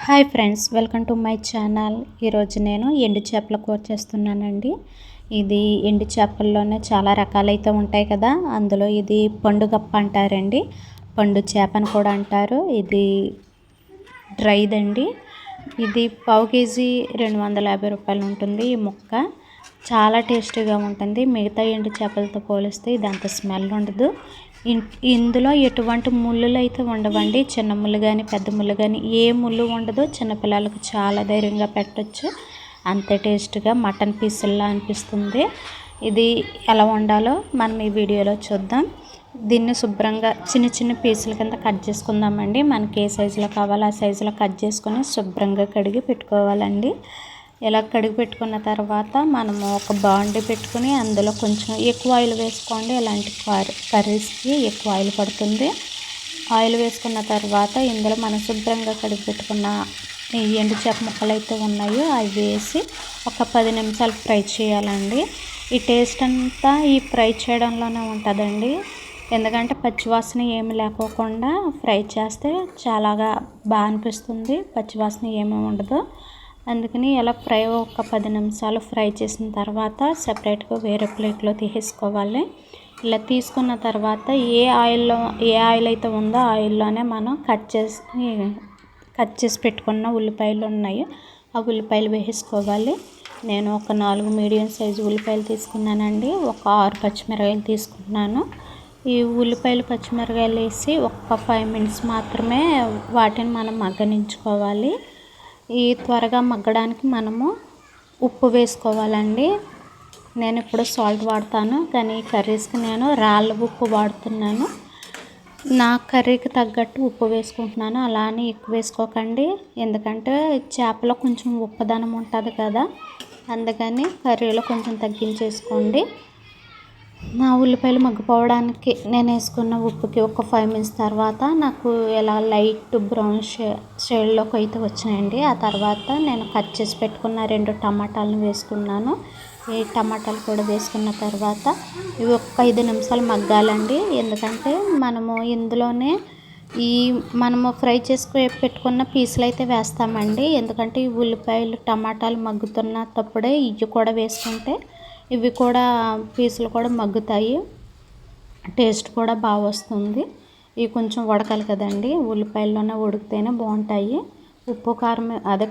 Hi friends, welcome to my channel. ఈరోజు నేను ఎండు చేపల కూర చేస్తున్నానండి. ఇది ఎండు చేపల్లోనే చాలా రకాలైతే ఉంటాయి కదా, అందులో ఇది పండుగప్ప అంటారండి, పండు చేపని కూడా అంటారు. ఇది డ్రైదండి. ఇది పావు కేజీ 250 రూపాయలు ఉంటుంది. ఈ ముక్క చాలా టేస్టీగా ఉంటుంది. మిగతా ఎండు చేపలతో పోలిస్తే ఇది అంత స్మెల్ ఉండదు. ఇందులో ఎటువంటి ముళ్ళులు అయితే ఉండవండి. చిన్న ముళ్ళు కానీ పెద్ద ముళ్ళు కానీ ఏ ముళ్ళు ఉండదు. చిన్నపిల్లలకు చాలా ధైర్యంగా పెట్టచ్చు. అంత టేస్ట్గా మటన్ పీసుల్లా అనిపిస్తుంది. ఇది ఎలా వండాలో మనం ఈ వీడియోలో చూద్దాం. దీన్ని శుభ్రంగా చిన్న చిన్న పీసుల కింద కట్ చేసుకుందామండి. మనకి ఏ సైజులో కావాలో ఆ సైజులో కట్ చేసుకొని శుభ్రంగా కడిగి పెట్టుకోవాలండి. ఇలా కడిగి పెట్టుకున్న తర్వాత మనము ఒక బాండి పెట్టుకుని అందులో కొంచెం ఎక్కువ ఆయిల్ వేసుకోండి. ఇలాంటి కర్రీస్కి ఎక్కువ ఆయిల్ పడుతుంది. ఆయిల్ వేసుకున్న తర్వాత ఇందులో మనం శుభ్రంగా కడిగి పెట్టుకున్న ఈ ఎండు చేప ముక్కలు అయితే ఉన్నాయో అవి వేసి ఒక 10 నిమిషాలు ఫ్రై చేయాలండి. ఈ టేస్ట్ అంతా ఈ ఫ్రై చేయడంలోనే ఉంటుందండి. ఎందుకంటే పచ్చివాసన ఏమి లేకోకుండా ఫ్రై చేస్తే చాలాగా బాగా అనిపిస్తుంది. పచ్చివాసన ఏమీ ఉండదు. అందుకని ఇలా ఫ్రై ఒక 10 నిమిషాలు ఫ్రై చేసిన తర్వాత సపరేట్గా వేరే ప్లేట్లో తీసుకోవాలి. ఇలా తీసుకున్న తర్వాత ఏ ఆయిల్ అయితే ఉందో ఆయిల్లోనే మనం కట్ చేసి పెట్టుకున్న ఉల్లిపాయలు ఉన్నాయి. ఆ ఉల్లిపాయలు వేసుకోవాలి. నేను ఒక 4 మీడియం సైజు ఉల్లిపాయలు తీసుకున్నానండి. ఒక 6 పచ్చిమిరకాయలు తీసుకున్నాను. ఈ ఉల్లిపాయలు పచ్చిమిరకాయలు వేసి ఒక 5 మినిట్స్ మాత్రమే వాటిని మనం మగ్గనించుకోవాలి. ఈ త్వరగా మగ్గడానికి మనము ఉప్పు వేసుకోవాలండి. నేను ఇప్పుడు సాల్ట్ వాడతాను, కానీ కర్రీస్కి నేను రాళ్ళ ఉప్పు వాడుతున్నాను. నా కర్రీకి తగ్గట్టు ఉప్పు వేసుకుంటున్నాను. అలానే ఎక్కువ వేసుకోకండి, ఎందుకంటే చేపలో కొంచెం ఉప్పుదనం ఉంటుంది కదా, అందుకని కర్రీలో కొంచెం తగ్గించేసుకోండి. నా ఉల్లిపాయలు మగ్గిపోవడానికి నేను వేసుకున్న ఉప్పుకి ఒక 5 మినిట్స్ తర్వాత నాకు ఇలా లైట్ బ్రౌన్ షేడ్లోకి అయితే వచ్చినాయండి. ఆ తర్వాత నేను కట్ చేసి పెట్టుకున్న 2 టమాటాలను వేసుకున్నాను. ఈ టమాటాలు కూడా వేసుకున్న తర్వాత ఇవి ఒక 5 నిమిషాలు మగ్గాలండి. ఎందుకంటే మనము ఇందులోనే మనము ఫ్రై చేసుకు పెట్టుకున్న పీసులు అయితే వేస్తామండి. ఎందుకంటే ఈ ఉల్లిపాయలు టమాటాలు మగ్గుతున్నప్పుడే ఇవి కూడా వేసుకుంటే ఇవి కూడా పీసులు కూడా మగ్గుతాయి, టేస్ట్ కూడా బాగా వస్తుంది. ఇవి కొంచెం ఉడకాలి కదండి, ఉల్లిపాయల్లోనే ఉడికితేనే బాగుంటాయి. ఉప్పు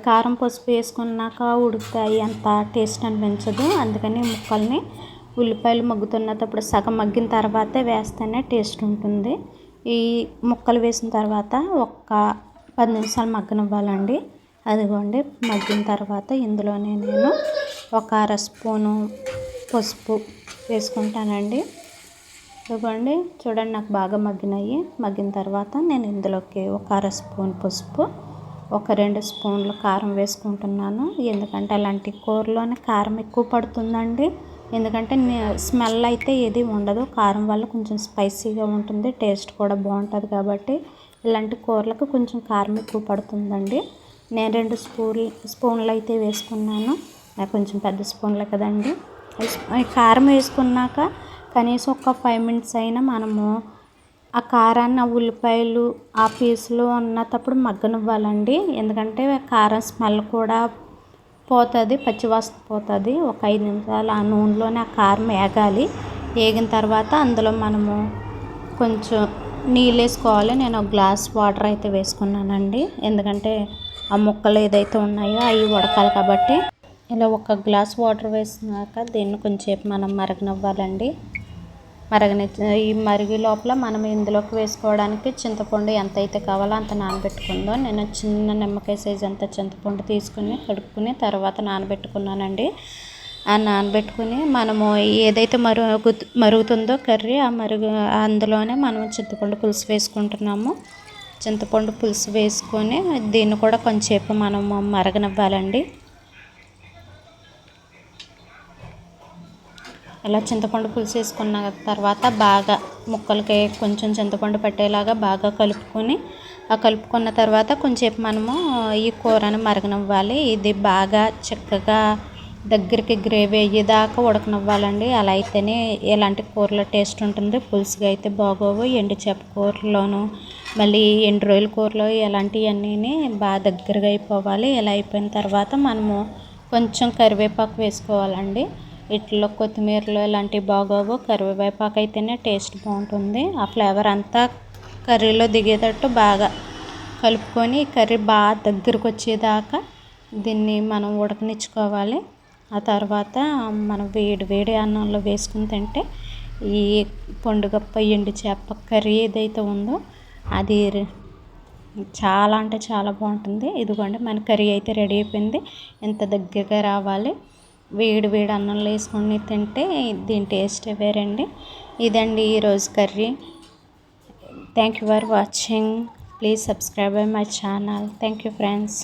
కారం పసుపు వేసుకున్నాక ఉడుకుతాయి అంత టేస్ట్ అనిపించదు. అందుకని ముక్కల్ని ఉల్లిపాయలు మగ్గుతున్నప్పుడు సగం మగ్గిన తర్వాతే వేస్తేనే టేస్ట్ ఉంటుంది. ఈ ముక్కలు వేసిన తర్వాత ఒక 10 నిమిషాలు మగ్గనివ్వాలండి. అదిగోండి మగ్గిన తర్వాత ఇందులోనే నేను ఒక 1/2 స్పూను పసుపు వేసుకుంటానండి. ఇదిగోండి చూడండి, నాకు బాగా మగ్గినాయి. మగ్గిన తర్వాత నేను ఇందులోకి ఒక 1/2 స్పూన్ పసుపు, ఒక 2 స్పూన్లు కారం వేసుకుంటున్నాను. ఎందుకంటే అలాంటి కూరలోనే కారం ఎక్కువ pడుతుందండి. ఎందుకంటే స్మెల్ అయితే ఏది ఉండదు. కారం వల్ల కొంచెం స్పైసీగా ఉంటుంది, టేస్ట్ కూడా బాగుంటుంది. కాబట్టి ఇలాంటి కూరలకు కొంచెం కారం ఎక్కువ పడుతుందండి. నేను 2 స్పూన్లు అయితే వేసుకున్నాను. నాకు కొంచెం పెద్ద స్పూన్లే కదండి. కారం వేసుకున్నాక కనీసం ఒక 5 మినిట్స్ అయినా మనము ఆ కారాన్ని ఆ ఉల్లిపాయలు ఆ పీసులు ఉన్నప్పుడు మగ్గనివ్వాలండి. ఎందుకంటే కారం స్మెల్ కూడా పోతుంది, పచ్చివాసన పోతుంది. ఒక 5 నిమిషాలు ఆ నూనెలోనే ఆ కారం వేగాలి. వేగిన తర్వాత అందులో మనము కొంచెం నీళ్ళు వేసుకోవాలి. నేను ఒక గ్లాస్ వాటర్ అయితే వేసుకున్నానండి. ఎందుకంటే ఆ ముక్కలు ఏదైతే ఉన్నాయో అవి ఉడకాలి కాబట్టి. ఇలా ఒక గ్లాస్ వాటర్ వేసినాక దీన్ని కొంచెంసేపు మనం మరగనివ్వాలండి. ఈ మరిగే లోపల మనం ఇందులోకి వేసుకోవడానికి చింతపండు ఎంత అయితే కావాలో అంత నానబెట్టుకుందో. నేను చిన్న నిమ్మకాయ సైజ్ అంత చింతపండు తీసుకుని కడుక్కుని తర్వాత నానబెట్టుకున్నానండి. ఆ నానబెట్టుకుని మనము ఏదైతే మరుగుతుందో కర్రీ అందులోనే మనం చింతపండు పులుసు వేసుకుంటున్నాము. చింతపండు పులుసు వేసుకొని దీన్ని కూడా కొంచెంసేపు మనము మరగనివ్వాలండి. ఇలా చింతపండు పులుసు వేసుకున్న తర్వాత బాగా ముక్కలకి కొంచెం చింతపండు పట్టేలాగా బాగా కలుపుకున్న తర్వాత కొంచెంసేపు మనము ఈ కూరని మరగనివ్వాలి. ఇది బాగా చక్కగా దగ్గరికి గ్రేవీ అయ్యేదాకా ఉడకనివ్వాలండి. అలా అయితేనే ఎలాంటి కూరలో టేస్ట్ ఉంటుంది. పులుసుగా అయితే బాగోవు. ఎండు చేప కూరలోను మళ్ళీ ఎండు రొయ్యల కూరలో ఇలాంటివన్నీ బాగా దగ్గరగా అయిపోవాలి. ఇలా అయిపోయిన తర్వాత మనము కొంచెం కరివేపాకు వేసుకోవాలండి. వీటిలో కొత్తిమీరలో ఇలాంటివి బాగోవు. కరివేపాకు అయితేనే టేస్ట్ బాగుంటుంది. ఆ ఫ్లేవర్ అంతా కర్రీలో దిగేటట్టు బాగా కలుపుకొని కర్రీ బాగా దగ్గరకు వచ్చేదాకా దీన్ని మనం ఉడకనిచ్చుకోవాలి. ఆ తర్వాత మనం వేడి వేడి అన్నంలో వేసుకుని తింటే ఈ పండుగప్ప ఎండు చేప కర్రీ ఏదైతే ఉందో అది చాలా అంటే చాలా బాగుంటుంది. ఇదిగోండి మన కర్రీ అయితే రెడీ అయిపోయింది. ఎంత దగ్గరగా రావాలి. వేడి వేడి అన్నంలో వేసుకొని తింటే దీని టేస్ట్ వేరండి. ఇదండి ఈరోజు curry. Thank you for watching. Please subscribe my channel. Thank you friends.